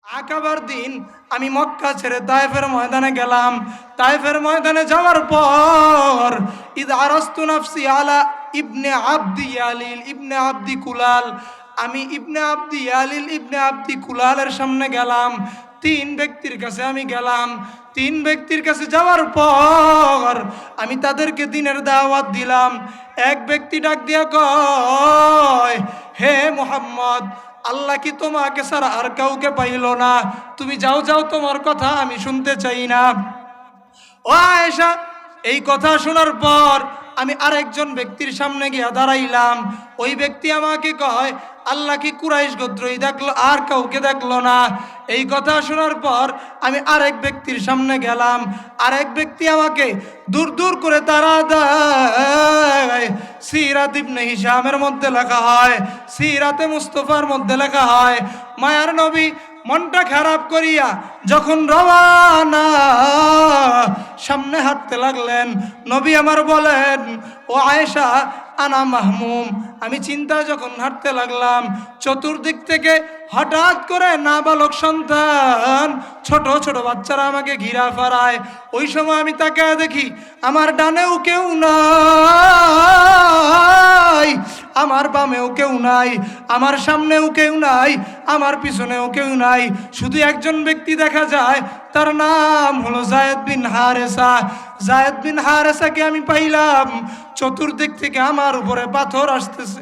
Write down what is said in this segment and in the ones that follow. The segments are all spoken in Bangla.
আকাবার দিন আমি মক্কা ছেড়ে তায়েফের ময়দানে গেলাম। তায়েফের ময়দানে যাওয়ার পর ইদ আরাস্তু নাফসি আলা ইবনে আব্দি ইয়ালিল ইবনে আব্দি কুলাল, আমি ইবনে আব্দি ইয়ালিল ইবনে আব্দি কুলালের সামনে গেলাম। তিন ব্যক্তির কাছে আমি গেলাম। তিন ব্যক্তির কাছে যাওয়ার পর আমি তাদেরকে দিনের দাওয়াত দিলাম। এক ব্যক্তি ডাক দিয়া কয়, হে মুহাম্মদ, আল্লাহ কি তোমাকে ছাড়া আর কাউকে পাইল না? তুমি যাও যাও, তোমার কথা আমি শুনতে চাই না। ও আয়েশা, এই কথা শোনার পর আমি আরেকজন ব্যক্তির সামনে গিয়ে দাঁড়াইলাম। ওই ব্যক্তি আমাকে কয়, আল্লাহ কি কুরাইশ গোত্রই দেখলো, আর কাউকে দেখলো না? এই কথা শোনার পর আমি আরেক ব্যক্তির সামনে গেলাম। আরেক ব্যক্তি আমাকে দূর দূর করে তারা দেয়। সিরাত ইবনে হিশামের মধ্যে লেখা হয়, সিরাতে মুস্তফার মধ্যে লেখা হয়, মায়ার নবী মনটা খারাপ করিয়া যখন রওয়ানা সামনে হাঁটতে লাগলেন, নবী আমার বলেন, ও আয়েশা, আনা মাহমুম, আমি চিন্তায় যখন হাঁটতে লাগলাম, চতুর্দিক থেকে হঠাৎ করে নাবালক সন্তান, ছোট ছোট বাচ্চারা আমাকে ঘিরা ফেরায়। ওই সময় আমি তাকে দেখি, আমার ডানেও কেউ নাই, আমার বামেও কেউ নাই, আমার সামনেও কেউ নাই, আমার পিছনেও কেউ নাই। শুধু একজন ব্যক্তি দেখা যায়, তার নাম হলো যায়েদ বিন হারেসা। যায়েদ বিন হারেসাকে আমি পাইলাম। চতুর্দিক থেকে আমার উপরে পাথর আসতেছে।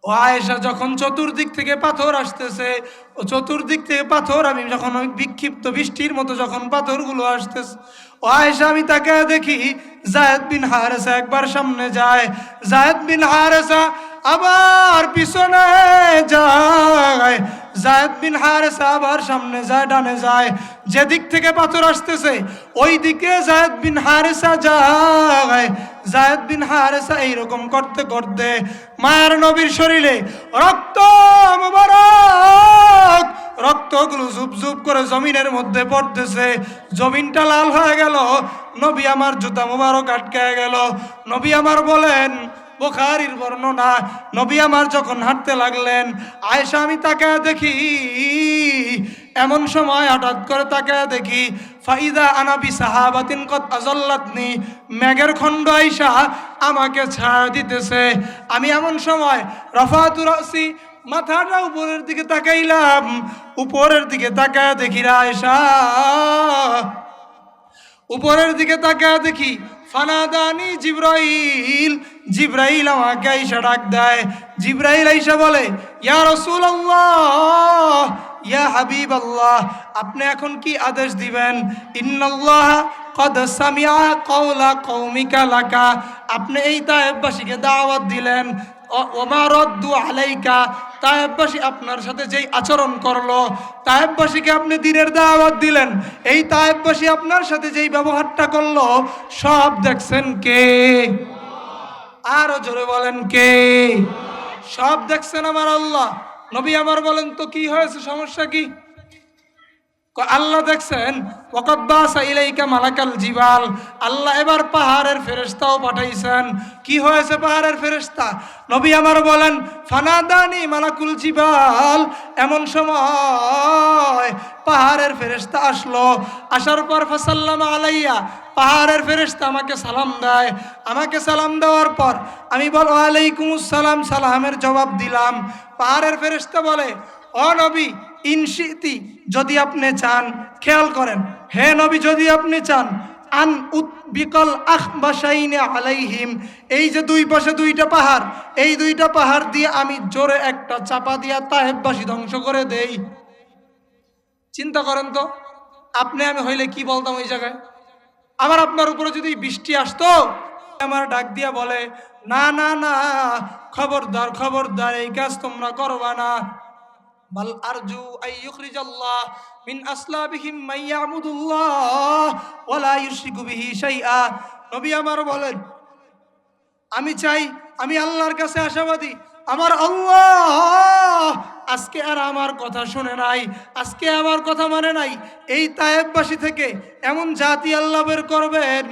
ও আয়েশা, যখন চতুর্দিক থেকে পাথর আসতেছে, ও চতুর্দিক থেকে পাথর, আমি যখন ওই বিক্ষিপ্ত বৃষ্টির মতো যখন পাথরগুলো আসতেছে, ও আয়েশা, আমি তাকে দেখি যায়েদ বিন হারেসা একবার সামনে যায়, যায়েদ বিন হারেসা আবার পিছনে যায়, যায়েদ বিন হারেসা আবার সামনে যায়, ডানে যায়। যেদিক থেকে পাথর আসতেছে ওই দিকে যায়েদ বিন হারেসা যায়। যায়েদ বিন হারেসা এইরকম করতে করতে মায়ের নবীর শরীরে রক্ত মুবারক, রক্তগুলো ঝুপ ঝুপ করে জমিনের মধ্যে পড়তেছে। জমিনটা লাল হয়ে গেল। নবী আমার জুতা মুবারক আটকে গেল। নবী আমার বলেন, বুখারীর বর্ণনা, নবী আমার যখন হাঁটতে লাগলেন, আয়েশা, আমি তাকে দেখি, এমন সময় হঠাৎ করে তাকে দেখি, ফাইদা আনাবি সাহাবাতিন কদ আযাল্লাতনি, মেঘের খণ্ড আয়েশা আমাকে ছায়া দিতেছে। আমি এমন সময় রাফাতু রাসি, মাথাটা উপরের দিকে তাকাইলাম। উপরের দিকে তাকায় দেখি আয়েশা, উপরের দিকে তাকায় দেখি ফানাদানি জিব্রাইল, জিব্রাইল আমাকে আয়েশা ডাক দেয়। জিব্রাইল আয়েশা বলে, ইয়া রাসূলুল্লাহ, ইয়া হাবিবাল্লাহ, আপনি এখন কি আদেশ দিবেন? ইন্নাল্লাহ কদ সামিআ কওলা কওমিকা লাকা, আপনি এই তায়েফবাসীকে দাওয়াত দিলেন, ওমা রদ্দু আলাইকা, তায়েফবাসী আপনার সাথে যেই আচরণ করলো, তায়েফবাসীকে আপনি দ্বীনের দাওয়াত দিলেন, এই তায়েফবাসী আপনার সাথে যেই ব্যবহারটা করলো, সব দেখছেন কে? আরো জোরে বলেন, কে? সব দেখছেন আমার আল্লাহ। নবী আমার বলেন, তো কি হয়েছে, সমস্যা কি? আল্লাহ দেখছেন। ওয়াকাদ বাসা ইলাইকা মালাকাল জিবাল, আল্লাহ এবার পাহাড়ের ফেরেশতাও পাঠাইছেন। কি হয়েছে পাহাড়ের ফেরেশতা? নবী আমার বলেন, ফানাদানি মালাকুল জিবাল, এমন সময় পাহাড়ের ফেরেশতা আসলো। আসার পর ফাসাল্লামা আলাইয়া, পাহাড়ের ফেরেশতা আমাকে সালাম দেয়। আমাকে সালাম দেওয়ার পর আমি বল, ওয়ালাইকুমুস সালাম, সালামের জবাব দিলাম। পাহাড়ের ফেরেশতা বলে, ও নবী, ইনশিতি, যদি আপনি চান, খেয়াল করেন, হে নবী, যদি আপনি চান, আন উতবিকাল আখবাশাইনি আলাইহিম, এই যে দুই পাশে দুইটা পাহাড়, এই দুইটা পাহাড় দিয়ে আমি জোরে একটা চাপা দিয়া তায়েফবাসী ধ্বংস করে দেই। চিন্তা করেন তো, আপনি আমি হইলে কি বলতাম ওই জায়গায়? আবার আপনার উপরে যদি বৃষ্টি আসতো, আমার ডাক দিয়া বলে, না না না, খবরদার খবরদার, এই কাজ তোমরা করবা না। বাল আরজু আইয়ুখরিজাল্লাহ মিন আসলাবিহিম মাইয়াবুদুল্লাহ ওয়ালা ইউশরিকু বিহি শাইআ। নবী আমার বলেন, আমি চাই, আমি আল্লাহর কাছে আশাবাদী, আমার আল্লাহ আজকে আর আমার কথা শুনে নাই, আজকে আমার কথা মানে নাই। এই তায়েফবাসী থেকে এমন জাতি আল্লাহ বের করবেন,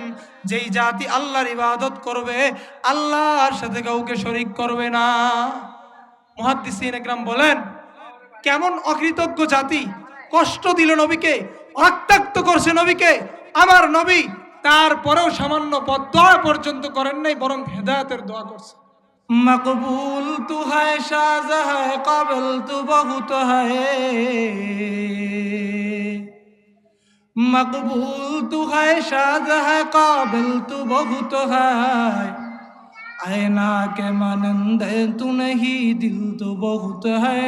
যেই জাতি আল্লাহর ইবাদত করবে, আল্লাহর সাথে কাউকে শরীক করবে না। মুহাদ্দিসিন একরাম বলেন, কেমন অকৃতজ্ঞ জাতি, কষ্ট দিল নবীকে, রক্তাক্ত করছে নবীকে, আমার নবী তারপরেও সামান্য বদদোয়া পর্যন্ত করেন নাই, বরং হেদায়েতের দোয়া করছে। মকবুল তু হ্যায় শাহজাহ কাবিল তু বহুত হ্যায়, মকবুল তু হ্যায় শাহজাহ কাবিল তু বহুত হ্যায়, आईना के मानंदे तू नहीं दिल तो बहुत है,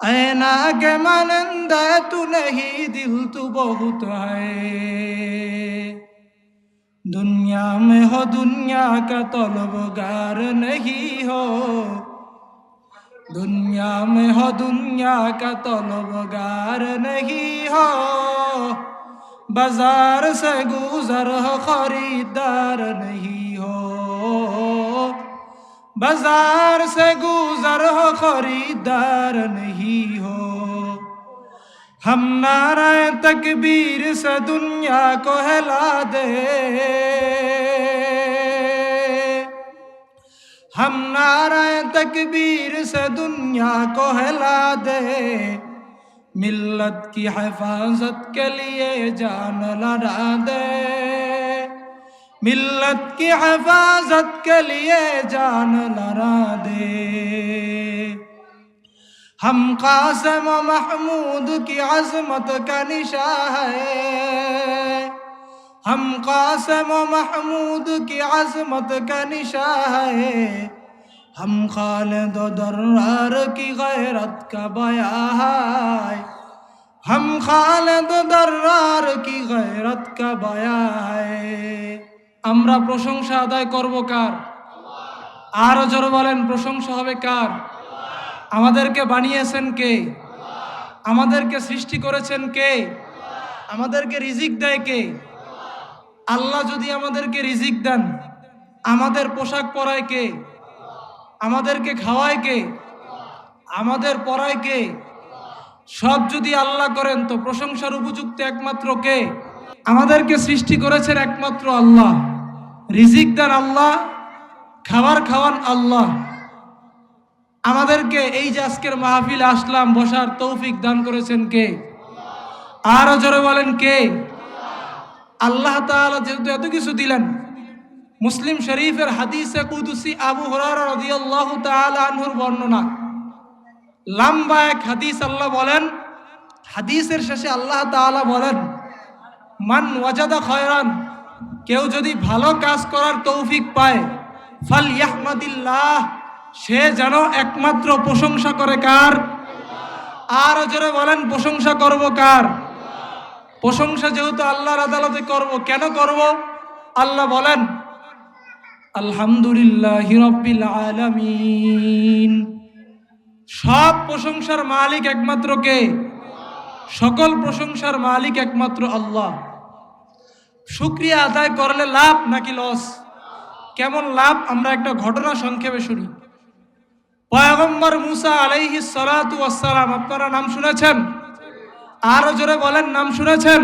आईना के मानंदे तू नहीं दिल तो बहुत है, दुनिया में हो दुनिया का तलबगार नहीं हो, दुनिया में हो दुनिया का तलबगार नहीं हो, बाजार से गुजर हो खरीदार नहीं हो, बाजार से गुजर हो खरीदार नहीं हो, हम नाराए तकबीर से दुनिया को हिला दे, हम नाराए तकबीर से दुनिया को हिला दे, मिल्लत की हिफाजत के लिए जान लड़ा दे, मिल्लत की हिफाजत के लिए जान लड़ा दे, हम कासिम महमूद की अजमत का निशा है, हम कासिम महमूद की अजमत का निशा है, हम खालिद दर्रार की गैरत का बया है, हम खालिद दर्रार की गैरत का बया है। আমরা প্রশংসা আদায় করব কার? আরো জোরে বলেন, প্রশংসা হবে কার? আমাদেরকে বানিয়েছেন কে? আমাদেরকে সৃষ্টি করেছেন কে? আমাদেরকে রিজিক দেয় কে? আল্লাহ যদি আমাদেরকে রিজিক দেন, আমাদের পোশাক পরায় কে? আমাদেরকে খাওয়ায় কে? আমাদের পরায় কে? সব যদি আল্লাহ করেন তো প্রশংসার উপযুক্ত একমাত্র কে? আমাদেরকে সৃষ্টি করেছেন একমাত্র আল্লাহ, রিজিক দেন আল্লাহ, খাবার খাওয়ান আল্লাহ। আমাদেরকে এই যে আজকের মাহফিল আসলাম, বসার তৌফিক দান করেছেন কে? আরো জোরে বলেন কে? আল্লাহ তাআলা যেহেতু এত কিছু দিলেন, মুসলিম শরীফের হাদিসে কুদসি আবু হুরায়রা রাদিয়াল্লাহু তাআলা আনহুর বর্ণনা, লম্বা এক হাদিস। আল্লাহ বলেন, হাদিসের শেষে আল্লাহ তাআলা বলেন, মান ওয়াজাদা খয়রান, কেউ যদি ভালো কাজ করার তৌফিক পায়, ফালইহমাদিল্লাহ, সে যেন একমাত্র প্রশংসা করে কার? আর জোরে বলেন, প্রশংসা করব কার? প্রশংসা যেহেতু আল্লাহর আদালতে করব, কেন করব? আল্লাহ বলেন, আলহামদুলিল্লাহি রাব্বিল আলামিন, সব প্রশংসার মালিক একমাত্র কে? সকল প্রশংসার মালিক একমাত্র আল্লাহ। শুকরিয়া আদায় করলে লাভ নাকি লস? কেমন লাভ? আমরা একটা ঘটনা সংক্ষেপে শুনি। পয়গম্বর মুসা আলাইহিস সালাতু ওয়াস সালাম, আপনারা নাম শুনেছেন? আরো জোরে বলেন, নাম শুনেছেন?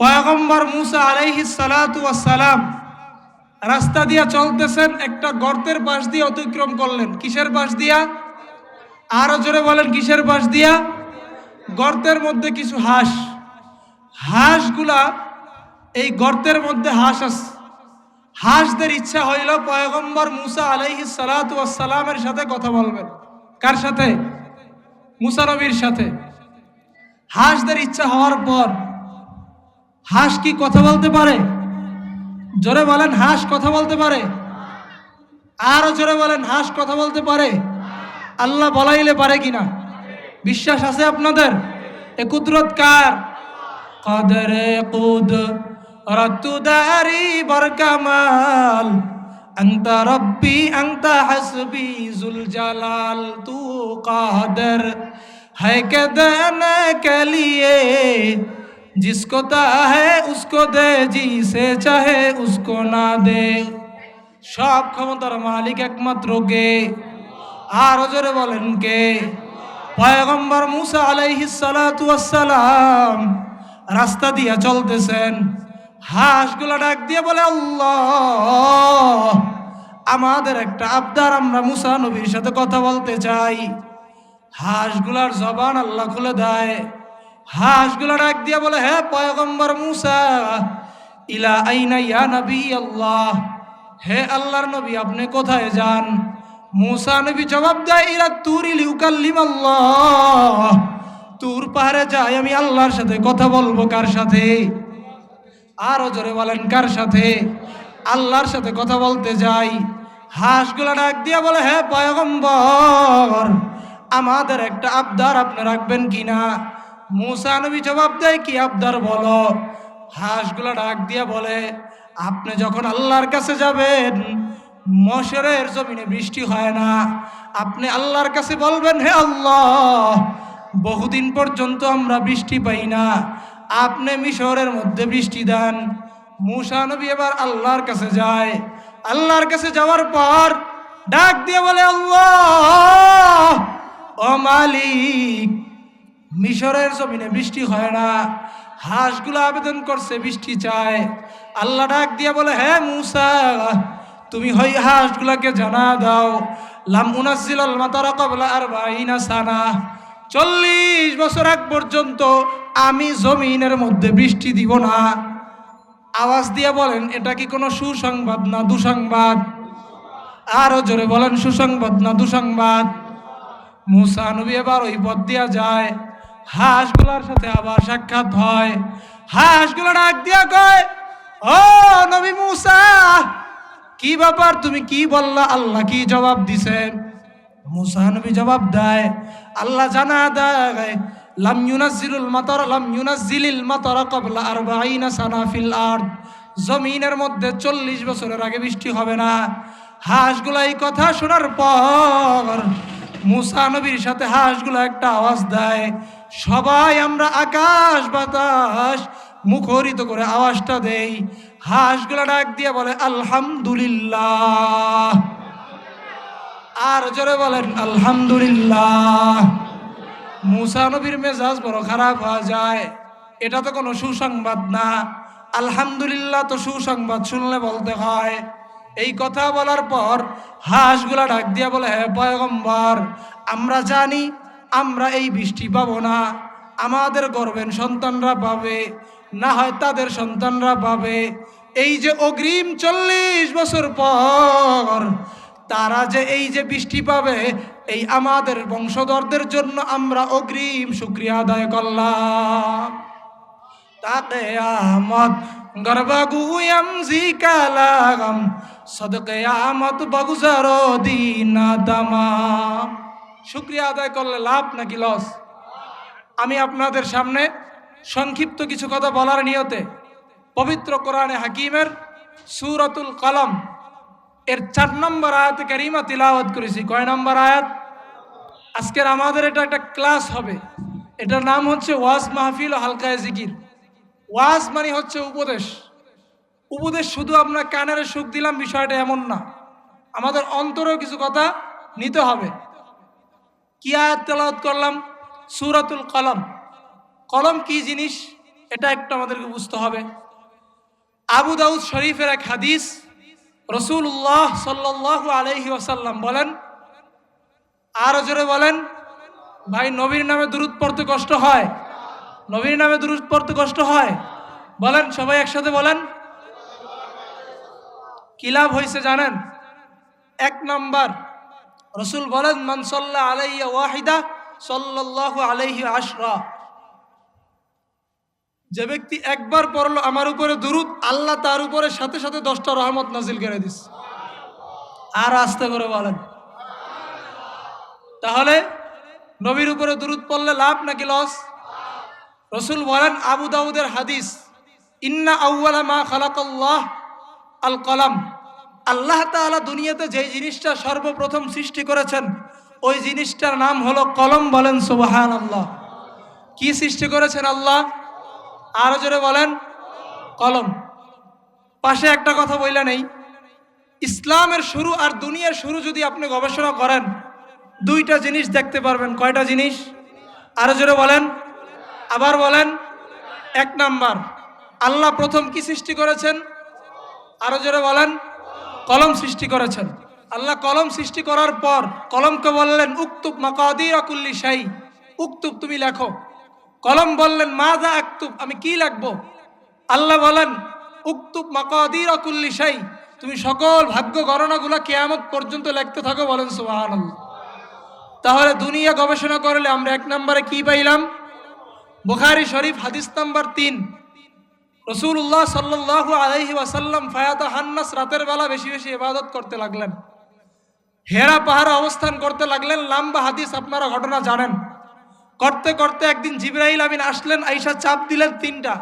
পয়গম্বর মুসা আলাইহিস সালাতু ওয়াস সালাম রাস্তা দিয়ে চলতেছেন, একটা গর্তের পাশ দিয়ে অতিক্রম করলেন। কিসের পাশ দিয়া? আরো জোরে বলেন, কিসের পাশ দিয়া? গর্তের মধ্যে কিছু হাঁস, হাঁসগুলা এই গর্তের মধ্যে হাঁস আছে। হাঁসদের ইচ্ছা হইল পয়গম্বর মুসা আলাইহিস সালাতু ওয়াস সালামের সাথে কথা বলবেন। কার সাথে? মুসা নবীর সাথে। হাঁসদের ইচ্ছা হওয়ার পর, হাঁস কি কথা বলতে পারে? জোরে বলেন, হাঁস কথা বলতে পারে? আরো জোরে বলেন, হাঁস কথা বলতে পারে? আল্লাহ বলাইলে পারে কিনা? বিশ্বাস আছে আপনাদের? এ কুদরত কার? কাদরে কুদরত দারি বরকামাল, আনতা রব্বি আনতা হাসবি জুল জালাল, তু কাদের है के देने के लिए, जिसको चाहे उसको दे, जिसे चाहे उसको ना दे। সব ক্ষমতার মালিক একমাত্র কে? আর জোরে বলেন কে? পয়গম্বর মুসা আলাইহিস সালাতু ওয়াস সালাম রাস্তা দিয়ে চলতেছেন, হাঁসগুলো ডাক দিয়ে বলে, আল্লাহ, আমাদের একটা আবদার, আমরা মুসা নবীর সাথে কথা বলতে চাই। হাঁসগুলার জবান আল্লাহ খুলে দেয়। হাঁসগুলা ডাক দিয়া বলে, হে পয়গম্বর মুসা, ইলা আইনা ইয়া নবী আল্লাহ, হে আল্লাহর নবী আপনি কোথায় যান? মুসা নবী জবাব দেয়, ইলা তুরি লিউকাল্লিম আল্লাহ, তুর পাহাড়ে যাই আমি আল্লাহর সাথে কথা বলবো। কার সাথে? আরো জোরে বলেন, কার সাথে? আল্লাহর সাথে কথা বলতে যাই। হাঁসগুলা ডাক দিয়া বলে, হে পয়গম্বর, আমাদের একটা আবদার আপনি রাখবেন কিনা? মুসা নবী জবাব দেয়, কি আবদার বলো? হাঁসগুলা ডাক দিয়া বলে, আপনি যখন আল্লাহর কাছে যাবেন, মশরের জমিনে বৃষ্টি হয় না, আপনি আল্লাহর কাছে বলবেন, হে আল্লাহ, বহুদিন পর্যন্ত আমরা বৃষ্টি পাই না, আপনি মিশরের মধ্যে বৃষ্টি দেন। মুসা নবী এবার আল্লাহর কাছে যায়। আল্লাহর কাছে যাওয়ার পর ডাক দিয়ে বলে, আল্লাহ, ও মালিক, মিশরের জমিনে বৃষ্টি হয় না, হাঁসগুলো আবেদন করছে বৃষ্টি চায়। আল্লাহ ডাক দিয়ে বলে, হে মুসা, তুমি হই হাঁসগুলাকে জানা দাও, লাম উনাজ্জিলাল মাতারা ক্বাবলা 40 সানা, 40 বছর আগ পর্যন্ত আমি জমিনের মধ্যে বৃষ্টি দিব না। আওয়াজ দিয়ে বলেন, এটা কি কোনো সুসংবাদ না দুঃসংবাদ? আরো জোরে বলেন, সুসংবাদ না দুঃসংবাদ? মুসা নবী এবার ওই পথ দিয়া যায়। হাঁসগুলার সাথে আবার সাক্ষাৎ হয়। হাঁসগুলো ডাক দিয়া কয়, ও নবী মুসা, কি ব্যাপার, তুমি কি বললা? আল্লাহ কি জবাব দিছে? মুসা নবী জবাব দেয়, আল্লাহ জানা দেয়, লাম ইউনাজ্জিলিল মাতারা ক্বাবলা 40 সানা ফিল আরদ, জমিনের মধ্যে 40 বছরের আগে বৃষ্টি হবে না। হাঁসগুলা এই কথা শোনার পর মুসা নবীর সাথে হাঁসগুলো একটা আওয়াজ দেয়। সবাই আমরা আকাশ বাতাস মুখরিত করে আওয়াজটা দেই। হাঁসগুলা ডাক দিয়ে বলে, আলহামদুলিল্লাহ। আর জোরে বলেন, আলহামদুলিল্লাহ। মুসা নবীর মেজাজ বড় খারাপ হয়ে যায়। এটা তো কোনো সুসংবাদ না, আলহামদুলিল্লাহ তো সুসংবাদ শুনলে বলতে হয়। এই কথা বলার পর হাঁসগুলা ডাক দিয়া বলে, হে পয়গম্বর, আমরা জানি আমরা এই বৃষ্টি পাবো না, আমাদের গর্ভের সন্তানরা পাবে, না হয় তাদের সন্তানরা পাবে। এই যে অগ্রিম 40 বছর পর তারা যে এই যে বৃষ্টি পাবে, এই আমাদের বংশধরদের জন্য আমরা অগ্রিম শুকরিয়া আদায় করলাম। তাকে আমত গর্বাগুয়াম জিকালাগাম সদকে আমত বাগুজারো দিনা তামাম। শুকরিয়া আদায় করলে লাভ নাকি লস? আমি আপনাদের সামনে সংক্ষিপ্ত কিছু কথা বলার নিয়তে পবিত্র কোরআনে হাকিমের সূরাতুল কলম এর 4 নম্বর আয়াত কারিমা তিলাওয়াত করেছি। কয় নম্বর আয়াত? আজকের আমাদের এটা একটা ক্লাস হবে। এটার নাম হচ্ছে ওয়াজ মাহফিল ও হালকায়ে জিকির। ওয়াজ মানে হচ্ছে উপদেশ। উপদেশ শুধু আমরা কানের সুখ দিলাম বিষয়টা এমন না, আমাদের অন্তরেও কিছু কথা নিতে হবে। কি আয়াত তেলাওয়াত করলাম? সূরাতুল কলম। কলম কি জিনিস এটা একটু আমাদেরকে বুঝতে হবে। আবু দাউদ শরীফের এক হাদিস, রাসূলুল্লাহ সাল্লাল্লাহু আলাইহি ওয়াসাল্লাম বলেন, আরো জোরে বলেন ভাই, নবীর নামে দুরূদ পড়তে কষ্ট হয়? নবীর নামে দুরূদ পড়তে কষ্ট হয়? বলেন সবাই একসাথে বলেন। কি লাভ হয়েছে জানেন? 1 নম্বর, রাসূল বলেন, মান সাল্লা আলাইয়া ওয়াহিদা সাল্লাল্লাহু আলাইহি আশরা, যে ব্যক্তি একবার পড়লো আমার উপরে দুরূদ, আল্লাহ তার উপরে সাথে সাথে 10টা রহমত নাজিল করে দিস। আর আস্তে করে বলেন। তাহলে নবীর উপরে দুরূদ পড়লে লাভ নাকি লস? রাসূল বলেন, আবু দাউদের হাদিস, ইন্না আউওয়ালা মা খালাকাল্লাহ আল কলম, আল্লাহ তাআলা দুনিয়াতে যে জিনিসটা সর্বপ্রথম সৃষ্টি করেছেন ওই জিনিসটার নাম হলো কলম। বলেন সুবহানাল্লাহ। কি সৃষ্টি করেছেন আল্লাহ? আরো জোরে বলেন, কলম। পাশে একটা কথা বইলা নেই, ইসলামের শুরু আর দুনিয়ার শুরু যদি আপনি গবেষণা করেন 2টা জিনিস দেখতে পারবেন। কয়টা জিনিস? আরো জোরে বলেন, আবার বলেন। 1 নাম্বার, আল্লাহ প্রথম কি সৃষ্টি করেছেন? আরো জোরে বলেন, কলম সৃষ্টি করেছেন। আল্লাহ কলম সৃষ্টি করার পর কলমকে বললেন উক্তুব মাকাদির কুল্লি শাই, উক্তুব তুমি লেখো। কলম বললেন মাযা আক্তুব, আমি কি লিখবো? আল্লাহ বলেন উক্তুব মাকাদির কুল্লি শাই, তুমি সকল ভাগ্য গণনাগুলো কিয়ামত পর্যন্ত লিখতে থাকো। বলেন সুবহানাল্লাহ। তাহলে দুনিয়া গবেষণা করলে আমরা এক নম্বরে কি পাইলাম? বুখারী শরীফ হাদিস নাম্বার 3, রাসূলুল্লাহ সাল্লাল্লাহু আলাইহি ওয়াসাল্লাম ফায়াতা হান্নাস, রাতের বেলা বেশি বেশি ইবাদত করতে লাগলেন, হেরা পাহাড়ে অবস্থান করতে লাগলেন। লম্বা হাদিস, আপনারা ঘটনা জানেন। করতে করতে একদিন জিবরাইল আমিন আসলেন, আয়েশা চাপ দিলেন 3টা।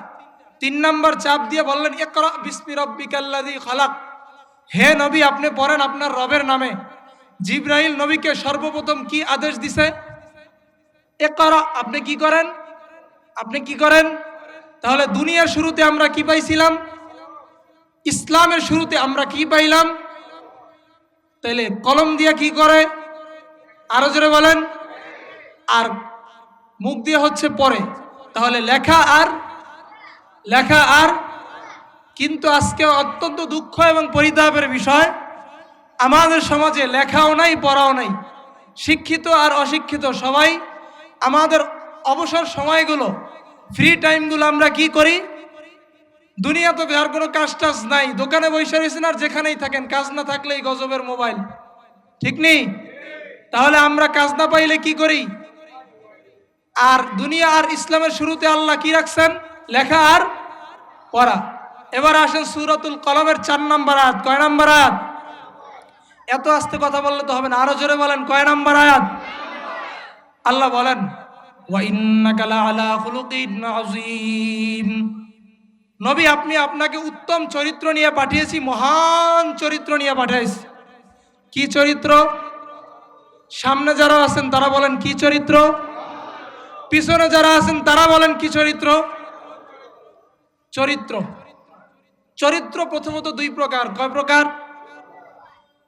3 নাম্বার চাপ দিয়ে বললেন ইকরা বিসমি রাব্বিকাল্লাযী খালাক, হে নবী আপনি পড়েন আপনার রবের নামে। জিবরাইল নবীকে সর্বপ্রথম কি আদেশ দিছে? ইকরা, আপনি কি করেন? আপনি কি করেন? তাহলে দুনিয়ার শুরুতে আমরা কি পাইছিলাম? ইসলামের শুরুতে আমরা কি পাইলাম? তাইলে কলম দিয়ে কি করে? আরো জোরে বলেন। আর মুখ দিয়ে হচ্ছে পড়ে। তাহলে লেখা আর কিন্তু আজকে অত্যন্ত দুঃখ এবং পরিতাপের বিষয়, আমাদের সমাজে লেখাও নাই, পড়াও নাই। শিক্ষিত আর অশিক্ষিত সবাই আমাদের অবসর সময়গুলো, ফ্রি টাইমগুলো আমরা কি করি? দুনিয়া তো আর কোনো কাজ টাজ নাই, দোকানে বসে রয়েছেন আর যেখানেই থাকেন, কাজ না থাকলেই গজবের মোবাইল, ঠিক নেই? তাহলে আমরা কাজ না পাইলে কি করি? আর দুনিয়া আর ইসলামের শুরুতে আল্লাহ কি রাখছেন? লেখা আর পড়া। এবার আসেন সূরাতুল কলমের 4 নম্বর আয়াত। কয় নম্বর আয়াত? এত আস্তে কথা বললে তো হবে না, আরো জোরে বলেন। কয় নম্বর আয়াত? আল্লাহ বলেন ওয়া ইন্নাকা লাআলা খুলুকিন আযীম, নবী আপনাকে উত্তম চরিত্র নিয়ে পাঠিয়েছি, মহান চরিত্র নিয়ে পাঠিয়েছি। কি চরিত্র? সামনে যারা আছেন তারা বলেন কি চরিত্র? পিছনে যারা আছেন তারা বলেন কি চরিত্র? চরিত্র প্রথমত 2 প্রকার। কয় প্রকার?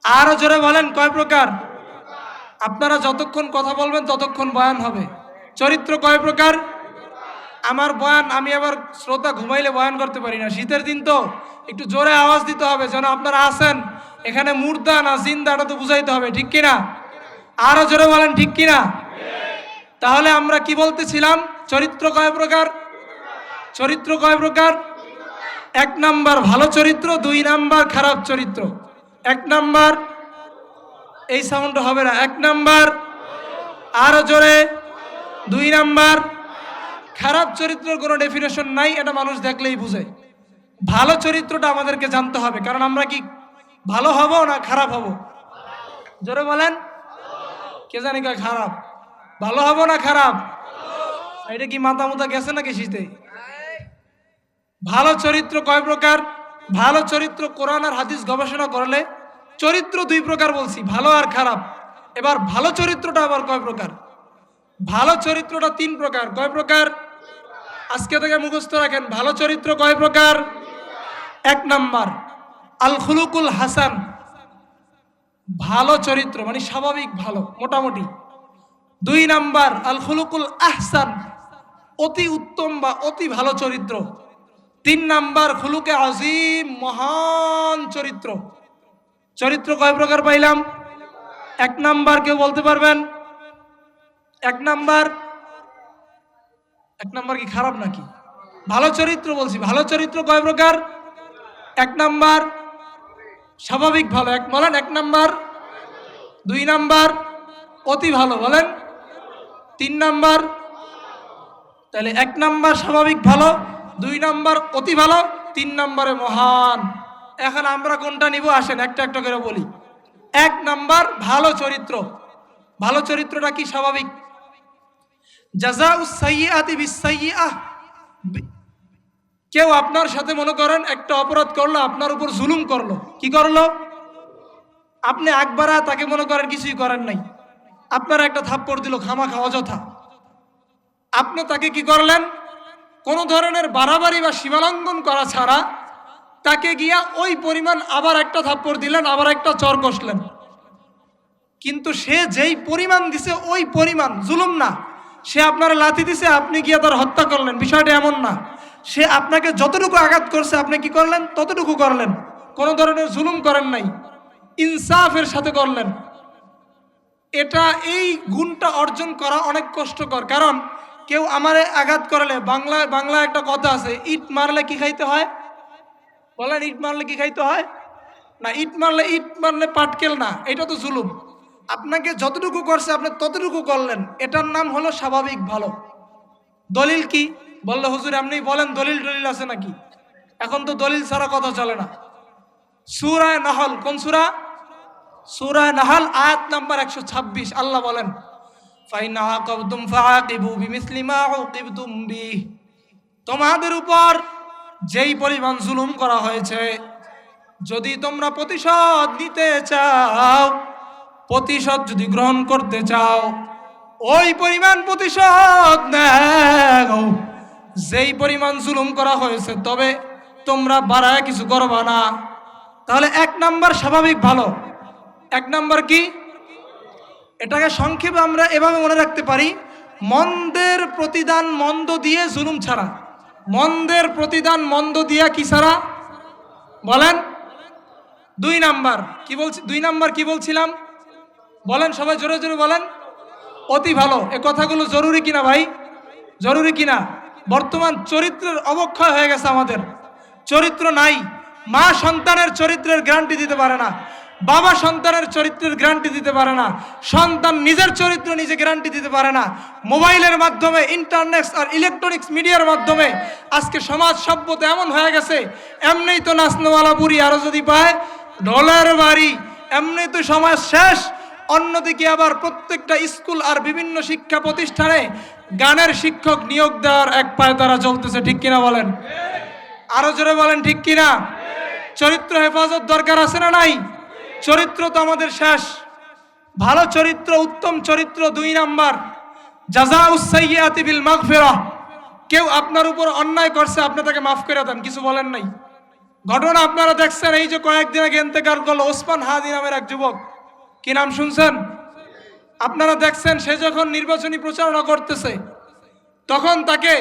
আরো জোরে বলেন কয় প্রকার? আপনারা যতক্ষণ কথা বলবেন ততক্ষণ বয়ান হবে। চরিত্র কয় প্রকার? আমার বয়ান, আমি আবার শ্রোতা ঘুমাইলে বয়ান করতে পারি না, শীতের দিন তো একটু জোরে আওয়াজ দিতে হবে যেন আপনারা আছেন এখানে মুর্দা না জিন্দা, এটা তো বুঝাইতে হবে, ঠিক কিনা? আরো জোরে বলেন ঠিক কিনা? তাহলে আমরা কি বলতেছিলাম? চরিত্র কয় প্রকার? চরিত্র কয় প্রকার? 1 নাম্বার ভালো চরিত্র, 2 নাম্বার খারাপ চরিত্র। 1 নাম্বার, এই সাউন্ড হবে না, 1 নাম্বার আরো জোরে, 2 নাম্বার খারাপ চরিত্রের কোনো ডেফিনেশন নাই, এটা মানুষ দেখলেই বুঝে। ভালো চরিত্রটা আমাদেরকে জানতে হবে, কারণ আমরা কি ভালো হব না খারাপ হব? জোরে বলেন। কে জানি কয় খারাপ, ভালো হব না খারাপ? এটা কি মাথা মুথা গেছে নাকি শীতে? ভালো চরিত্র কয় প্রকার? ভালো চরিত্র কোরআন আর হাদিস গবেষণা করলে চরিত্র 2 প্রকার বলছি, ভালো আর খারাপ। এবার ভালো চরিত্রটা আবার কয় প্রকার? ভালো চরিত্রটা 3 প্রকার। কয় প্রকার? আজকে থেকে মুখস্থ রাখেন। ভালো চরিত্র কয় প্রকার? 1 নাম্বার আল খুলুকুল হাসান, ভালো চরিত্র মানে স্বাভাবিক ভালো, মোটামুটি। 2 নাম্বার আল খুলুকুল আহসান, অতি উত্তম বা অতি ভালো চরিত্র। 3 নাম্বার খুলুকে আজিম, মহান চরিত্র। চরিত্র কয় প্রকার পাইলাম? 1 নাম্বার কেউ বলতে পারবেন? 1 নাম্বার কি খারাপ নাকি? ভালো চরিত্র বলছি। ভালো চরিত্র কয় প্রকার? 1 নাম্বার স্বাভাবিক ভালো, বলেন 1 নাম্বার। 2 নাম্বার অতি ভালো, বলেন 3 নাম্বার। তাহলে 1 নাম্বার স্বাভাবিক ভালো, 2 নাম্বার অতি ভালো, 3 নাম্বারে মহান। এখন আমরা কোনটা নিব? আসেন একটা একটা করে বলি। 1 নাম্বার ভালো চরিত্র। ভালো চরিত্রটা কি? স্বাভাবিক। জাযাউস সাইয়্যাতি বিস-সাইয়্যাহ, কেউ আপনার সাথে মনে করেন একটা অপরাধ করলো, আপনার উপর জুলুম করলো। কি করলো? আপনি আকবারা তাকে মনে করেন কিছুই করেন নাই, আপনার একটা থাপ্পড় দিল খামাখা অযথা। আপনি তাকে কি করলেন? কোন ধরনের বাড়াবাড়ি বা সীমালঙ্ঘন করা ছাড়া তাকে গিয়া ওই পরিমাণ আবার একটা থাপ্পড় দিলেন, আবার একটা চর কষলেন। কিন্তু সে যেই পরিমাণ দিছে ওই পরিমাণ জুলুম না। সে আপনারা লাথি দিছে, আপনি গিয়া তার হত্যা করলেন, বিষয়টা এমন না। সে আপনাকে যতটুকু আঘাত করছে আপনি কি করলেন? ততটুকু করলেন, কোনো ধরনের জুলুম করেন নাই। ইনসাফের সাথে করলেন। এটা এই গুণটা অর্জন করা অনেক কষ্টকর, কারণ কেউ আমারে আঘাত করলে বাংলা একটা কথা আছে, ইট মারলে কি খাইতে হয়? বলেন, ইট মারলে কি খাইতে হয়? না, ইট মারলে পাটকেল না, এটা তো জুলুম। আপনাকে যতটুকু করছে আপনি ততটুকু করলেন, এটার নাম হলো স্বাভাবিক ভালো। দলিল কি? বললে হুজুর আপনি বলেন দলিল আছে নাকি? এখন তো দলিল ছাড়া কথা চলে না। সূরা নাহল, কোন সূরা? সূরা নাহল আয়াত নাম্বার 126। আল্লাহ বলেন, ফাইন আকাবতুম ফাআকিবু বিমিসলি মা উকিবতুম বিহি, তোমাদের উপর যেই পরিমাণ জুলুম করা হয়েছে, যদি তোমরা প্রতিশোধ নিতে চাও, প্রতিশোধ যদি গ্রহণ করতে চাও, ওই পরিমাণ প্রতিশোধ নাও যেই পরিমাণ জুলুম করা হয়েছে, তবে তোমরা বাড়ায় কিছু করবা না। তাহলে 1 নাম্বার স্বাভাবিক ভালো। 1 নাম্বার কি? এটাকে সংক্ষেপে আমরা এভাবে মনে রাখতে পারি, মন্দের প্রতিদান মন্দ দিয়ে জুলুম ছাড়া। মন্দের প্রতিদান মন্দ দিয়া কি ছাড়া? বলেন। 2 নাম্বার কি বলছি? 2 নাম্বার কি বলছিলাম? বলেন সবাই জোরে জোরে বলেন। অতি ভালো। এ কথাগুলো জরুরি কিনা ভাই? জরুরি কিনা? বর্তমান চরিত্রের অবক্ষয় হয়ে গেছে, আমাদের চরিত্র নাই। মা সন্তানের চরিত্রের গ্যারান্টি দিতে পারে না, বাবা সন্তানের চরিত্রের গ্যারান্টি দিতে পারে না, সন্তান নিজের চরিত্র নিজে গ্যারান্টি দিতে পারে না। মোবাইলের মাধ্যমে, ইন্টারনেট আর ইলেকট্রনিক্স মিডিয়ার মাধ্যমে আজকে সমাজ সভ্যতা এমন হয়ে গেছে, এমনিই তো নাচনোয়ালা বুড়ি আরো যদি পায় ডলার বাড়ি, এমনি তো সমাজ শেষ। অন্যদিকে আবার প্রত্যেকটা স্কুল আর বিভিন্ন শিক্ষা প্রতিষ্ঠানে গানের শিক্ষক নিয়োগ দেওয়ার এক পায়ে তারা চলতেছে, ঠিক কিনা বলেন? আরো জোরে বলেন, ঠিক কিনা? চরিত্র হেফাজত দরকার আছে না নাই? চরিত্র তো আমাদের শেষ। ভালো চরিত্র, উত্তম চরিত্র। 2 নাম্বার, জাযাউস সাইয়্যাতি বিল মাগফিরাহ। কেউ আপনার উপর অন্যায় করছে, আপনি তাকে মাফ করে দেন, কিছু বলেন নাই। ঘটনা আপনারা দেখছেন, এই যে কয়েকদিন আগে ইন্তেকাল করলো ওসমান হাদি নামের এক যুবক, কি নাম শুনছেন? আপনারা দেখছেন, সে যখন নির্বাচনী প্রচারণা করতেছে, তখন তাকে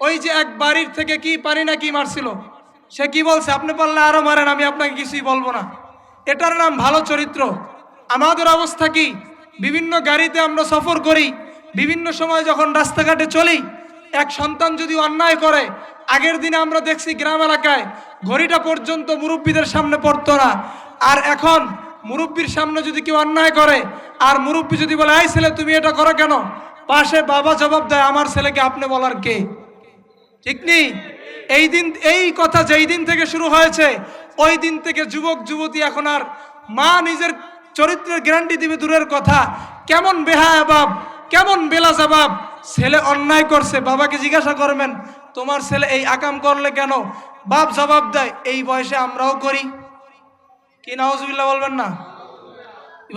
ওই যে এক বাড়ির থেকে কি পানি না কি মারছিল, সে কি বলছে? আপনি পারলে আরো মারেন, আমি আপনাকে কিছুই বলবো না। এটার নাম ভালো চরিত্র। আমাদের অবস্থা কি? বিভিন্ন গাড়িতে আমরা সফর করি, বিভিন্ন সময় যখন রাস্তাঘাটে চলি, এক সন্তান যদি অন্যায় করে, আগের দিনে আমরা দেখছি গ্রাম এলাকায় ঘড়িটা পর্যন্ত মুরব্বীদের সামনে পড়তো না, আর এখন মুরব্বীর সামনে যদি কেউ অন্যায় করে, আর মুরব্বী যদি বলে এই ছেলে তুমি এটা করো কেন, পাশে বাবা জবাব দেয় আমার ছেলেকে আপনি বলার কে? ঠিক নেই? এই কথা যেই দিন থেকে শুরু হয়েছে, ওই দিন থেকে যুবক যুবতী এখন আর মা নিজের চরিত্রের গ্যারান্টি দিবে দূরের কথা, কেমন বেহায়া বাপ, কেমন বেলাজবাব। ছেলে অন্যায় করছে, বাবাকে জিজ্ঞাসা করবেন তোমার ছেলে এই আকাম করলে কেন? বাপ জবাব দেয় এই বয়সে আমরাও করি। কি নাউজুবিল্লাহ বলবেন না?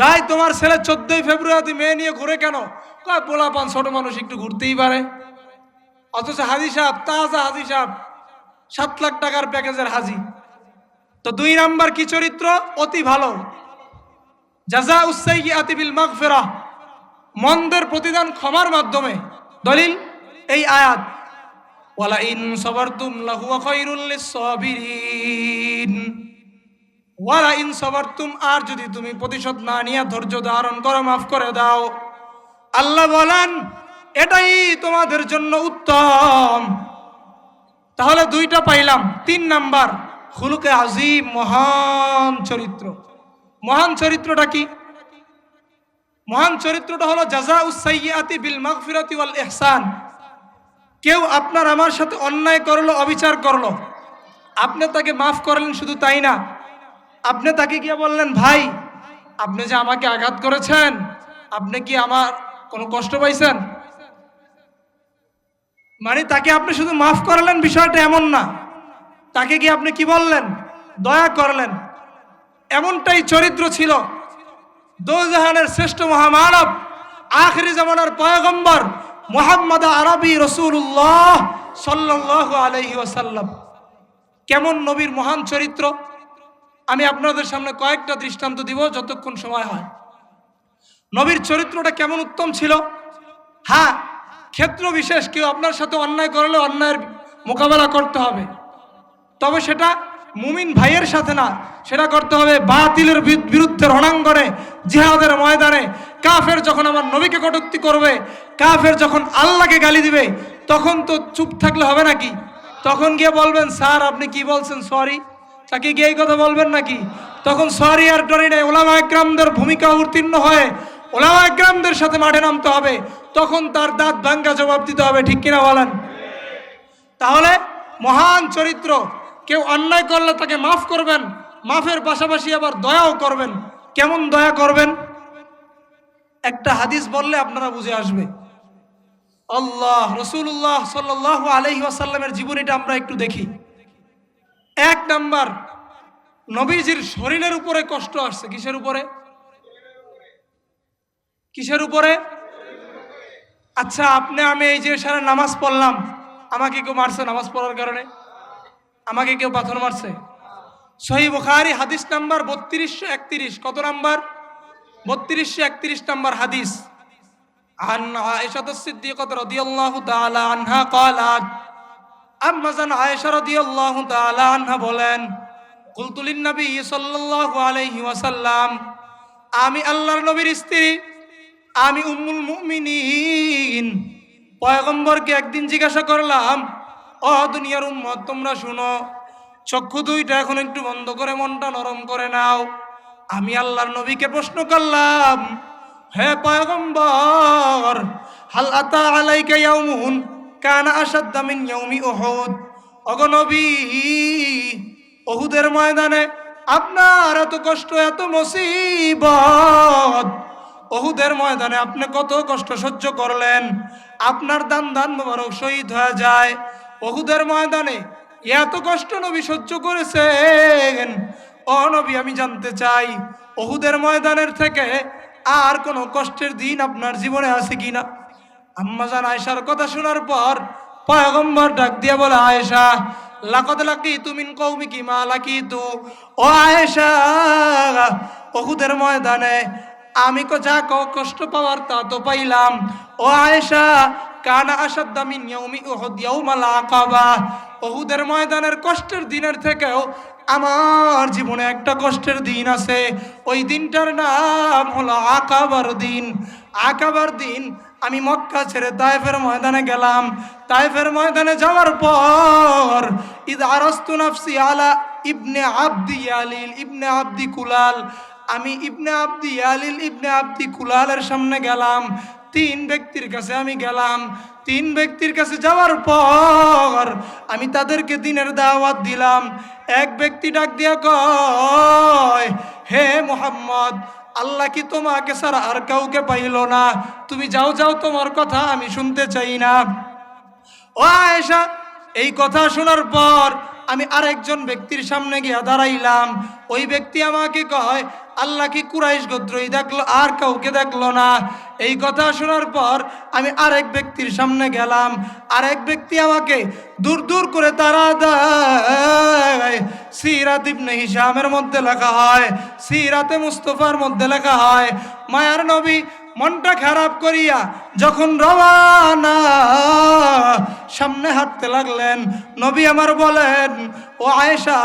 ভাই তোমার ছেলে 14ই ফেব্রুয়ারি মেয়ে নিয়ে ঘুরে কেন? কয় পোলাপান ছোট মানুষ একটু ঘুরতেই পারে। অথচ হাজি সাহেব, তাজা হাজি সাহেব, 7 লাখ টাকার প্যাকেজের হাজি। তো 2 নাম্বার কি চরিত্র? অতি ভালো। জাযাউস সাইয়্যাতি বিল মাগফিরাহ, মন্দের প্রতিদান ক্ষমার মাধ্যমে। দলিল এই আয়াত, ওয়ালা ইন সাবারতুম লাহুয়া খায়রুল লিস-সাবিরিন। ওয়ালা ইন সাবারতুম, আর যদি তুমি প্রতিশোধ না নিয়ে ধৈর্য ধারণ করো, মাফ করে দাও, আল্লাহ বলেন এটাই তোমাদের জন্য উত্তম। তাহলে 2টা পাইলাম। 3 নাম্বার, খুলুকে আজিম, মহান চরিত্র। মহান চরিত্রটা কি? মহান চরিত্রটা হলো জাযাউস সাইয়্যাতি বিল মাগফিরাতি ওয়াল ইহসান। কেউ আপনার আমার সাথে অন্যায় করলো, অবিচার করলো, আপনি তাকে মাফ করলেন, শুধু তাই না, আপনি তাকে গিয়ে বললেন ভাই আপনি যে আমাকে আঘাত করেছেন, আপনি কি আমার কোনো কষ্ট পাইছেন? মানে তাকে আপনি শুধু মাফ করলেন, বিষয়টা এমন না, তাকে গিয়ে আপনি কি বললেন? দয়া করলেন। এমনটাই চরিত্র ছিল দোজাহানের শ্রেষ্ঠ মহামানব, আখিরি জামানার পয়গম্বর মুহাম্মদ আরবি রাসূলুল্লাহ সাল্লাল্লাহু আলাইহি ওয়াসাল্লাম। কেমন নবীর মহান চরিত্র, আমি আপনাদের সামনে কয়েকটা দৃষ্টান্ত দিব যতক্ষণ সময় হয়। নবীর চরিত্রটা কেমন উত্তম ছিল। হ্যাঁ, ক্ষেত্র বিশেষ, কেউ আপনার সাথে অন্যায় করলে অন্যায়ের মোকাবেলা করতে হবে, তবে সেটা মুমিন ভাইয়ের সাথে না, সেটা করতে হবে বাতিলের বিরুদ্ধে রণাঙ্গনে, জিহাদের ময়দানে। কাফের যখন আমার নবীকে কটূক্তি করবে, কাফের যখন আল্লাহকে গালি দিবে, তখন তো চুপ থাকলে হবে নাকি? তখন গিয়ে বলবেন স্যার আপনি কি বলছেন, সরি। তাকে গিয়ে এই কথা বলবেন নাকি? তখন সরি আর টরি নেই, ওলামা একরামদের ভূমিকা উত্তীর্ণ হয়ে ওলামা একরামদের সাথে মাঠে নামতে হবে। তখন তার দাঁত ভাঙ্গা জবাব দিতে হবে, ঠিক কিনা বলেন? তাহলে মহান চরিত্র, কেউ অন্যায় করলে তাকে মাফ করবেন, মাফের পাশাপাশি আবার দয়াও করবেন। কেমন দয়া করবেন? একটা হাদিস বললে আপনারা বুঝে আসবে। আল্লাহ রাসূলুল্লাহ সাল্লাল্লাহু আলাইহি ওয়াসাল্লামের জীবনীটা আমরা একটু দেখি। 1 নাম্বার, নবীজির শরীরের উপরে কষ্ট আসছে। কিসের উপরে? কিসের উপরে? আচ্ছা, আমি এই যে সারা নামাজ পড়লাম, আমাকে কেউ মারছে নামাজ পড়ার কারণে? আমাকে কেউ পাথর মারছে? সহিহ বুখারী হাদিস নাম্বার 3231। কত নাম্বার? 3231 নাম্বার হাদিস। আন আয়েশা সিদ্দিকাহ রাদিয়াল্লাহু তাআলা আনহা ক্বালাত, আম্মা জান আয়েশা রাদিয়াল্লাহু তাআলা আনহা বলেন, কুলতু লিন নবী সাল্লাল্লাহু আলাইহি ওয়াসাল্লাম, আমি আল্লাহর নবীর স্ত্রী, আমি উম্মুল মুমিনিন পয়গম্বরকে একদিন জিজ্ঞাসা করলাম, ও দুনিয়ার উম্মত তোমরা শুনো, চক্ষু দুইটা এখন একটু বন্ধ করে মনটা নরম করে নাও। আমি আল্লাহর নবীকে প্রশ্ন করলাম, হে পয়গম্বর, হাল আতা আলাইকা ইয়াউমুন কানা আশাদ্দা মিন ইয়াউমি উহুদ, ওগো নবী, উহুদের ময়দানে আপনার এত কষ্ট, এত মুসিবত, উহুদের ময়দানে আপনি কত কষ্ট সহ্য করলেন, আপনার দান মোবারক শহীদ হয়ে যায়। উহুদের ময়দানে এত কষ্ট নবী সহ্য করেছেন। ও নবী, আমি জানতে চাই উহুদের ময়দানের থেকে আর কোনো কষ্টের দিন আপনার জীবনে আছে কিনা? আম্মা জান আয়েশার কথা শোনার পর পয়গম্বর ডাক দিয়ে বলে, আয়েশা, লাকাদ লাকিতু মিন কওমিকি মা লাকিতু। ও আয়েশা, উহুদের ময়দানে আমি যা কষ্ট পাওয়ার তা তো পাইলাম। ও আয়েশা, কানা আশাদ্দা মিন ইয়াউমি উহুদ ইয়াউমাল আকাবা, উহুদের ময়দানের কষ্টের দিনের থেকেও আমার জীবনে একটা কষ্টের দিন আছে। ওই দিনটার নাম হলো আকাবার দিন। আকাবার দিন আমি মক্কা ছেড়ে তায়েফের ময়দানে গেলাম। তায়েফের ময়দানে যাওয়ার পর ইদ আরাস্তু নাফসি আলা ইবনে আবদি ইয়ালিল ইবনে আবদি কুলাল, আমি ইবনে আবদি ইয়ালিল ইবনে আবদি কুলালের সামনে গেলাম। 3 ব্যক্তির কাছে আমি গেলাম। 3 ব্যক্তির কাছে যাওয়ার পর আমি তাদেরকে দ্বীনের দাওয়াত দিলাম। এক ব্যক্তি ডাক দিয়া কয়, হে মুহাম্মদ, আল্লাহ কি তোমাকে ছাড়া আর কাউকে পাইল না? তুমি যাও যাও, তোমার কথা আমি শুনতে চাই না। ও আয়েশা, এই কথা শোনার পর আমি আরেকজন ব্যক্তির সামনে গিয়ে দাঁড়াইলাম। ওই ব্যক্তি আমাকে কয়, আল্লাহ কি কুরাইশ গোত্রই দেখলো, আর কাউকে দেখলো না? এই কথা শোনার পর আমি আরেক ব্যক্তির সামনে গেলাম। আরেক ব্যক্তি আমাকে দূর দূর করে তারা দেয়। সিরাত ইবনে হিশামের মধ্যে লেখা হয়, সিরাতে মুস্তফার মধ্যে লেখা হয়, মায়ার নবী মনটা খারাপ করিয়া যখন রওয়ানা সামনে হাঁটতে লাগলেন, নবী আমার বলেন, ও আয়েশা,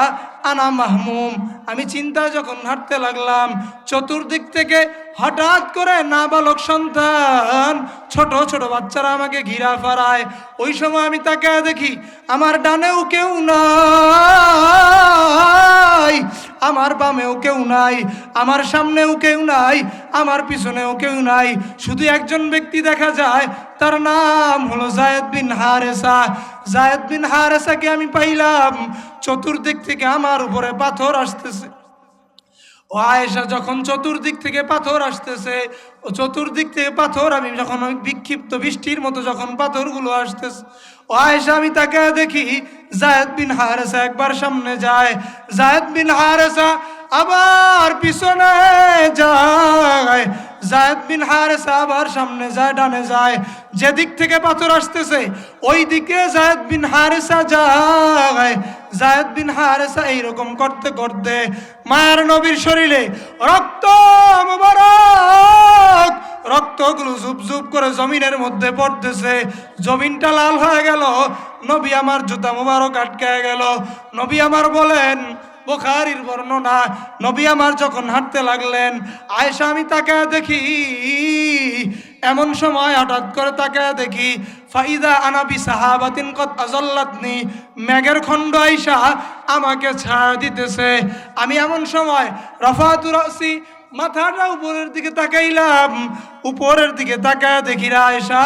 আনা মাহমুম, আমি চিন্তায় যখন হাঁটতে লাগলাম, চতুর্দিক থেকে হঠাৎ করে নাবালক সন্তান, ছোট ছোট বাচ্চারা আমাকে ঘিরা ফেরায়। ওই সময় আমি তাকায় দেখি আমার ডানেও কেউ নাই, আমার বামেও কেউ নাই, আমার সামনেও কেউ নাই, আমার পিছনেও কেউ নাই। শুধু একজন ব্যক্তি দেখা যায়, তার নাম হলো যায়েদ বিন হারেসা। যায়েদ বিন হারেসাকে আমি পাইলাম। চতুর্দিক থেকে আমার উপরে পাথর আসতেছে। ও আয়েশা, যখন চতুর্দিক থেকে পাথর আসতেছে, ও চতুর্দিক থেকে পাথর, আমি যখন ওই বিক্ষিপ্ত বৃষ্টির মতো যখন পাথরগুলো আসতেছে, ও আয়েশা, আমি তাকে দেখি যায়েদ বিন হারেসা একবার সামনে যায়, যায়েদ বিন হারেসা আবার পিছনে যায়, যায়েদ বিন হারেসা আবার সামনে যায়, ডানে যায়। যেদিক থেকে পাথর আসতেছে ওই দিকে যায়েদ বিন হারেসা যায়। যায়েদ বিন হারেসা এইরকম করতে করতে মায়ের নবীর শরীরে রক্ত মুবারক রক্তগুলো ঝুপ ঝুপ করে জমিনের মধ্যে পড়তেছে, জমিনটা লাল হয়ে গেল, নবী আমার জুতা মুবারক আটকায় গেল। নবী আমার বলেন, বুখারীর বর্ণনা, নবী আমার যখন হাঁটতে লাগলেন, আয়েশা আমি তাকায় দেখি, এমন সময় হঠাৎ করে তাকায় দেখি ফাইদা আনা বিসাহাবাতিন কদ আযাল্লাতনি, মেঘের খণ্ড আয়েশা আমাকে ছায়া দিতেছে। আমি এমন সময় রাফাতু রাসি, মাথাটা উপরের দিকে তাকাইলাম, উপরের দিকে তাকায় দেখি আয়েশা,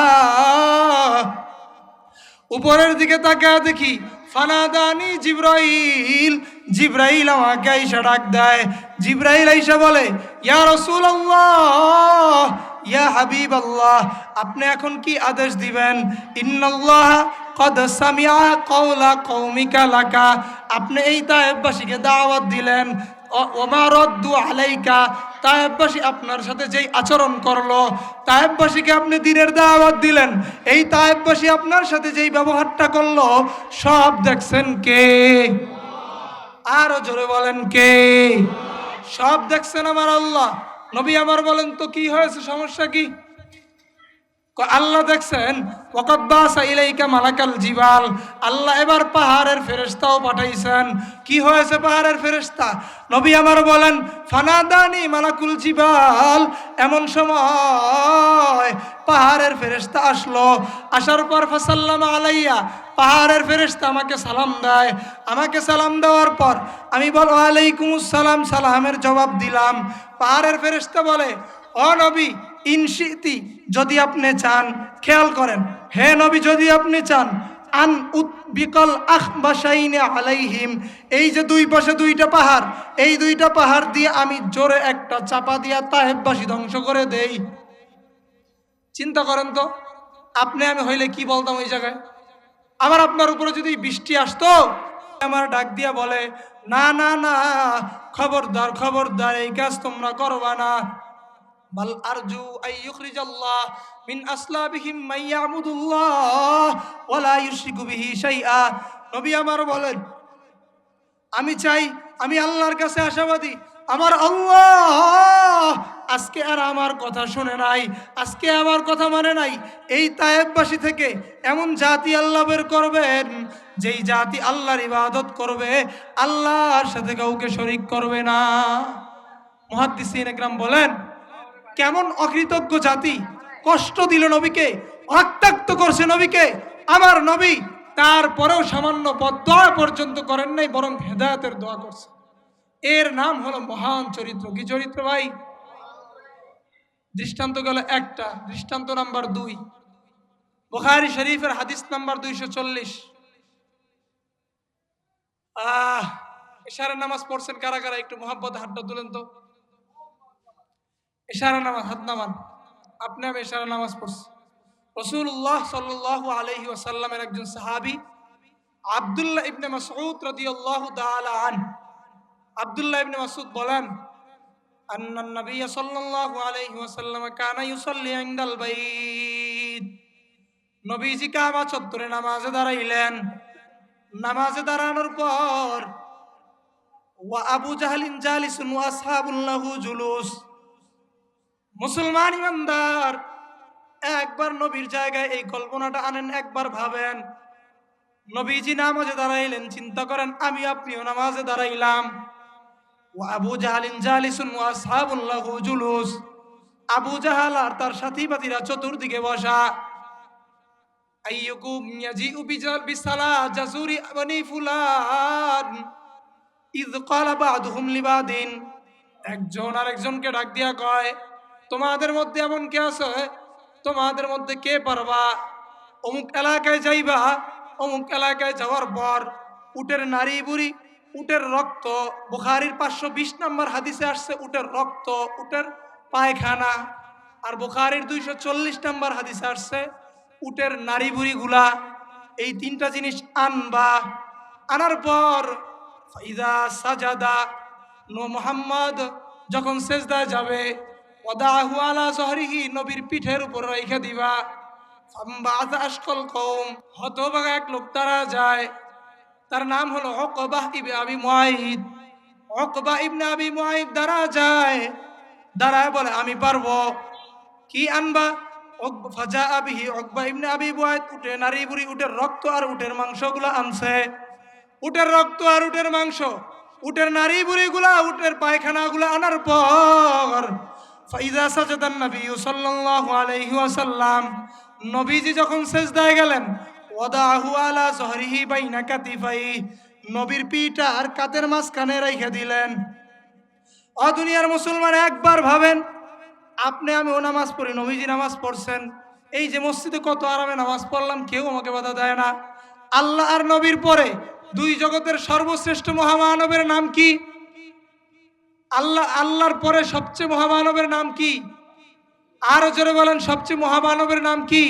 উপরের দিকে তাকায় দেখি ফানাদানি জিবরাইল, জিবরাইল আমাকে আইসা ডাক দেয়। জিবরাইল আইসা বলে, ইয়া রাসূলুল্লাহ, ইয়া হাবিবাল্লাহ, আপনি এখন কি আদেশ দিবেন? ইন্নাল্লাহ কদ সামিআ কওলা কওমিকা লাকা, আপনি এই তায়েববাসীকে দাওয়াত দিলেন, ওমা রদ্দু আলাইকা, তায়েববাসী আপনার সাথে যেই আচরণ করলো, তায়েববাসীকে আপনি দ্বীনের দাওয়াত দিলেন, এই তায়েববাসী আপনার সাথে যেই ব্যবহারটা করলো, সব দেখছেন কে? আরো জোরে বলেন কে? সব দেখছেন আমার আল্লাহ। নবী আমার বলেন, তো কি হয়েছে, সমস্যা কি? আল্লাহ দেখছেন। ওয়াকাদ বাসা ইলাইকা মালাকাল জিবাল, আল্লাহ এবার পাহাড়ের ফেরেশতাও পাঠাইছেন। কি হয়েছে পাহাড়ের ফেরেশতা? নবী আমার বলেন, ফানাদানি মালাকুল জিবাল, এমন সময় পাহাড়ের ফেরেশতা আসলো, আসার পর ফাসাল্লামা আলাইয়া, পাহাড়ের ফেরেশতা আমাকে সালাম দেয়। আমাকে সালাম দেওয়ার পর আমি বল ওয়ালাইকুমুস সালাম, সালামের জবাব দিলাম। পাহাড়ের ফেরেশতা বলে, ও নবী, ইনশিতি, যদি আপনি চান, খেয়াল করেন, হে নবী, যদি আপনি চান, আন উতবিকাল আখবাশাইনি আলাইহিম, এই যে দুই পাশে দুইটা পাহাড়, এই দুইটা পাহাড় দিয়ে আমি জোরে একটা চাপা দিয়া তায়েববাসী ধ্বংস করে দেই। চিন্তা করেন তো, আপনি আমি হইলে কি বলতাম ওই জায়গায়? আবার আপনার উপরে যদি বৃষ্টি আসতো, আমার ডাক দিয়া বলে, না না না, খবরদার খবরদার, এই কাজ তোমরা করবা না। বাল আরজু আইয়ুখরিজাল্লাহ মিন আসলাবিহিম মাইয়াবুদুল্লাহ ওয়ালা ইউশরিকু বিহি শাইআ। নবী আমার বলেন, আমি চাই, আমি আল্লাহর কাছে আশাবাদী, আমার আল্লাহ আজকে আর আমার কথা শুনে নাই, আজকে আমার কথা মানে নাই। এই তায়েববাসী থেকে এমন জাতি আল্লাহ বের করবেন, যেই জাতি আল্লাহর ইবাদত করবে, আল্লাহর সাথে কাউকে শরীক করবে না। মুহাদ্দিসিন একরাম বলেন, কেমন অকৃতজ্ঞ জাতি, কষ্ট দিল নবীকে, রক্তাক্ত করছে নবীকে, আমার নবী তারপরেও সামান্য দোয়া পর্যন্ত করেন নাই, বরং হেদায়েতের দোয়া করছে। এর নাম হলো মহান চরিত্র। কি চরিত্র ভাই? দৃষ্টান্ত গেল একটা, দৃষ্টান্ত নাম্বার 2, বুখারী শরীফের হাদিস নাম্বার 240। ইশারা নামাজ পড়ছেন কারা কারা? একটু মোহাব্বতে হাতটা তুলেন তো। ইশারা নামাজ, হাত নামান। আপনি আমি ইশারা নামাজ পড়ছি। রাসূলুল্লাহ সাল্লাল্লাহু আলাইহি ওয়াসাল্লামের একজন সাহাবী আব্দুল্লাহ ইবনে মাসউদ রাদিয়াল্লাহু তাআলা আনহু, আব্দুল্লাহ ইবনে মাসউদ বলেন, আন্নান নবী সাল্লাল্লাহু আলাইহি ওয়াসাল্লাম কানা ইউসাল্লি ইনদাল বাইত, নবীজি কাবা চত্বরে নামাজে দাঁড়াইলেন। নামাজে দাঁড়ানোর পর ওয়া আবু জাহলিন জালিসুন ওয়া আসহাবুন লাহু জুলুস, মুসলমান ইমানদার একবার নবীর জায়গায় এই কল্পনাটা আনেন, একবার ভাবেন, নবীজি নামাজে দাঁড়াইলেন, চিন্তা করেন আমি আপনিও নামাজে দাঁড়াইলাম। ওয়া আবু জাহলিন জালিসুন ওয়া আসহাবুন লাহু জুলুস, আবু জাহাল আর তার সাথীবাদীরা চতুর্দিকে বসা। আইয়ুকুম ইয়াজিউ বিসালাহ জাসুরি বনি ফুলান ইয ক্বালা বা'দুহুম লিবাদিন, একজন আরেকজনকে ডাক দিয়া কয়, তোমাদের মধ্যে এমন কে আছে, তোমাদের মধ্যে কে পারবা অমুক এলাকায় যাইবা, অমুক এলাকায় যাওয়ার পর উটের নারী বুড়ি, উটের রক্ত, বুখারীর 520 নম্বর হাদিসে আসছে উটের রক্ত, উটের পায়খানা, আর বুখারীর 240 নম্বর হাদিসে আসছে উটের নারী বুড়ি গুলা, এই তিনটা জিনিস আনবা। আনার পর ফাইদা সাজাদা, মুহাম্মদ যখন সেজদা যাবে, ওয়াদাহু আলা যহরিহি, নবীর পিঠের উপর রেখে দিবা। ফামবাআযা আশকাল কওম, হতভাগা এক লোক তারা যায়, তার নাম হলো উকবাহ ইবনে আবি মুআইদ। উকবাহ ইবনে আবি মুআইদ দাঁড়া যায়, দাঁড়ায় বলে আমি পারবো। কি আনবা? ফাজা আবিহি উকবা ইবনে আবি বুয়াইদ উটে নারী বুড়ি উটের রক্ত আর উটের মাংসগুলো আনছে। উটের রক্ত আর উটের মাংস, উটের নারী বুড়িগুলা, উটের পায়খানাগুলো আনার পর ফাইদা সাজাদান নবী সাল্লাল্লাহু আলাইহি ওয়াসাল্লাম, নবীজি যখন সিজদায় গেলেন, ওয়াদাহু আলা যহরিহি বাইনা কাতিফাই, নবীর পিঠটা আর কাতের মাঝখানে রেখে দিলেন। ও দুনিয়ার মুসলমান, একবার ভাবেন, আপনি আমিও নামাজ পড়ি, নবীজি নামাজ পড়ছেন, এই যে মসজিদে কত আরামে নামাজ পড়লাম, কেউ আমাকে বাধা দেয় না। আল্লাহ আর নবীর পরে দুই জগতের সর্বশ্রেষ্ঠ মহামানবের নাম কি? আল্লাহর পরে সবচেয়ে মহামানবের নাম কি? আরো জোরে বলেন, সবচেয়ে মহামানবের নাম কি?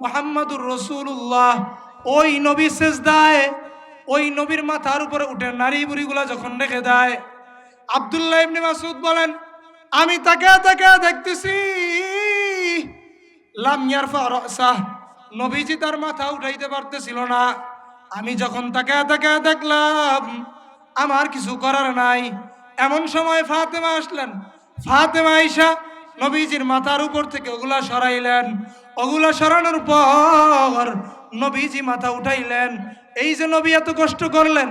মুহাম্মাদুর রাসূলুল্লাহ। ওই নবী সিজদায়, ওই নবীর মাথার উপরে উঠে নারী বুড়িগুলা যখন রেখে দেয়, আব্দুল্লাহ ইবনে মাসউদ বলেন, আমি তাকে তাকে দেখতেছি, লাম ইয়ারফা রাসাহ, নবীজি তার মাথা উঠাইতে পারতেছিল না। আমি যখন তাকে তাকে দেখলাম, আমার কিছু করার নাই। এমন সময় ফাতেমা আসলেন। ফাতেমা আয়েশা নবীজির মাথার উপর থেকে ওগুলা সরাইলেন। ওগুলা সরানোর পর নবীজি মাথা উঠাইলেন। এই যে নবী এত কষ্ট করলেন,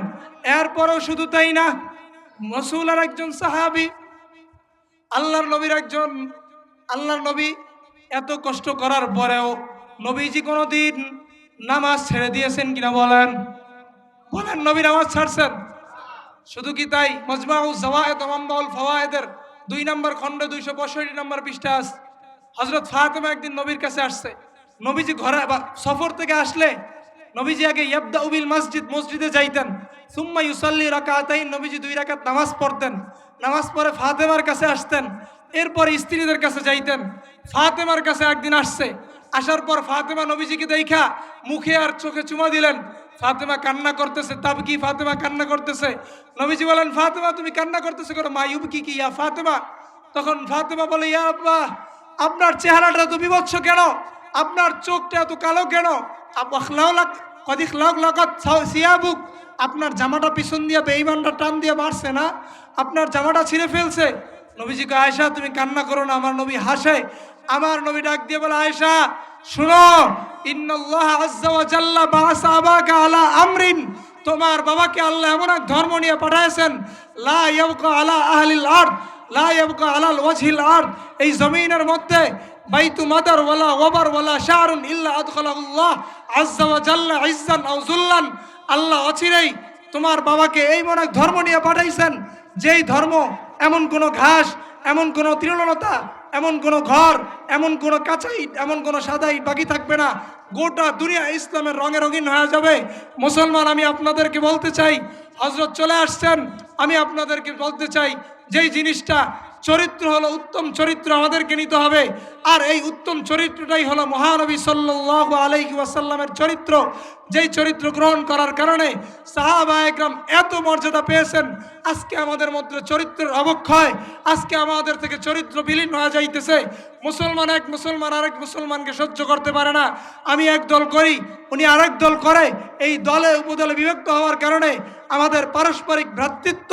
এরপরও শুধু তাই না, রাসূলের একজন সাহাবী, আল্লাহর নবী এত কষ্ট করার পরেও নবীজি কোনোদিন নামাজ ছেড়ে দিয়েছেন কিনা বলেন? বলেন, নবী নামাজ ছাড়ছেন? শুধু কি তাই? মাজমাউজ যাওয়ায়েদ ওয়া মানবাউল ফাওয়ায়েদের 2 নম্বর খণ্ড 265 নম্বর পৃষ্ঠা আছে। হযরত ফাতেমা একদিন নবীর কাছে আসছে। নবীজি ঘরে বা সফর থেকে আসলে নবীজি আগে ইয়াবদাউ বিল মসজিদ, মসজিদে যাইতেন, সুম্মা ইউসাল্লি রাকাতাইন, নবীজি 2 রাকাত নামাজ পড়তেন। নামাজ পড়ে ফাতেমার কাছে আসতেন, এরপর স্ত্রীদের কাছে যাইতেন। ফাতেমার কাছে একদিন আসছে, আসার পর ফাতেমা নবীজিকে দেখা মুখে আর চোখে চুমা দিলেন। ফাতেমা কান্না করতেছে, তাবকি, ফাতেমা কান্না করতেছে। নবীজি বলেন, ফাতেমা তুমি কান্না করতেছো কেন? মা ইউবকি কি ইয়া ফাতেমা? তখন ফাতেমা বলে, ইয়া আব্বা, আপনার চেহারাটা তো বিভৎস কেন? আপনার চোখটা এত কালো কেন? আপনার জামাটা পিছন দিয়ে বেঈমানটা টান দিয়ে মারছে না? আপনার জামাটা ছিঁড়ে ফেলছে। নবীজিকে, আয়েশা তুমি কান্না করো না। আমার নবী হাসে। আমার নবী ডাক দিয়ে বলে, আয়েশা শুনো, ইন্নাল্লাহ আযজা ওয়া জাল্লা বাআসা আবাকা আলা আমরিন, তোমার বাবাকে আল্লাহ এমন এক ধর্ম নিয়ে পাঠাইছেন, লা ইয়াবকা আলা আহলিল আরদ, লা ইয়াবকা আলাল ওয়াজহিল আরদ, এই জমিনের মধ্যে বাইতু মাদার ওয়ালা ওয়াবার ওয়ালা শারুন ইল্লা আদখালাহুল্লাহ আযজা ওয়া জাল্লা ইজ্জান আও যুল্লান। আল্লাহ অচিরেই তোমার বাবাকে এই মনে এক ধর্ম নিয়ে পাঠাইছেন, যেই ধর্ম এমন কোনো ঘাস, এমন কোনো তৃণলতা, এমন কোনো ঘর, এমন কোনো কাঁচা ইট, এমন কোনো সাদা ইট বাকি থাকবে না। গোটা দুনিয়া ইসলামের রঙে রঙিন হয়ে যাবে। মুসলমান, আমি আপনাদেরকে বলতে চাই, হযরত চলে আসছেন, আমি আপনাদেরকে বলতে চাই, যেই জিনিসটা চরিত্র হলো, উত্তম চরিত্র আমাদেরকে নিতে হবে। আর এই উত্তম চরিত্রটাই হলো মহানবী সাল্লাল্লাহু আলাইহি ওয়াসাল্লামের চরিত্র, যেই চরিত্র গ্রহণ করার কারণে সাহাবায়ে কেরাম এত মর্যাদা পেয়েছেন। আজকে আমাদের মধ্যে চরিত্রের অবক্ষয়, আজকে আমাদের থেকে চরিত্র বিলীন হয়ে যাইতেছে। মুসলমান এক মুসলমান আরেক মুসলমানকে সহ্য করতে পারে না। আমি এক দল করি, উনি আরেক দল করে। এই দলে উপদলে বিভক্ত হওয়ার কারণে আমাদের পারস্পরিক ভ্রাতৃত্ব,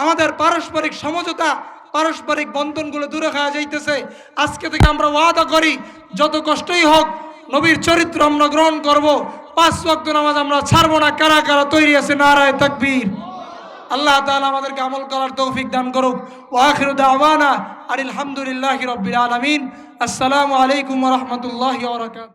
আমাদের পারস্পরিক সমঝোতা, পারস্পরিক বন্ধনগুলো দূরে হয়ে যাইতেছে। আজকে থেকে আমরা ওয়াদা করি, যত কষ্টই হোক নবীর চরিত্র আমরা গ্রহণ করব। 5 ওয়াক্ত নামাজ আমরা ছাড়বো না। কারা কারা তৈরি আছে? নারায়ে তাকবীর। আল্লাহ তাআলা আমাদেরকে আমল করার তৌফিক দান করুক। ওয়া আখিরু দাওয়ানা আলহামদুলিল্লাহি রাব্বিল আলামিন। আসসালামু আলাইকুম ওয়া রাহমাতুল্লাহি ওয়া বারাকাতুহু।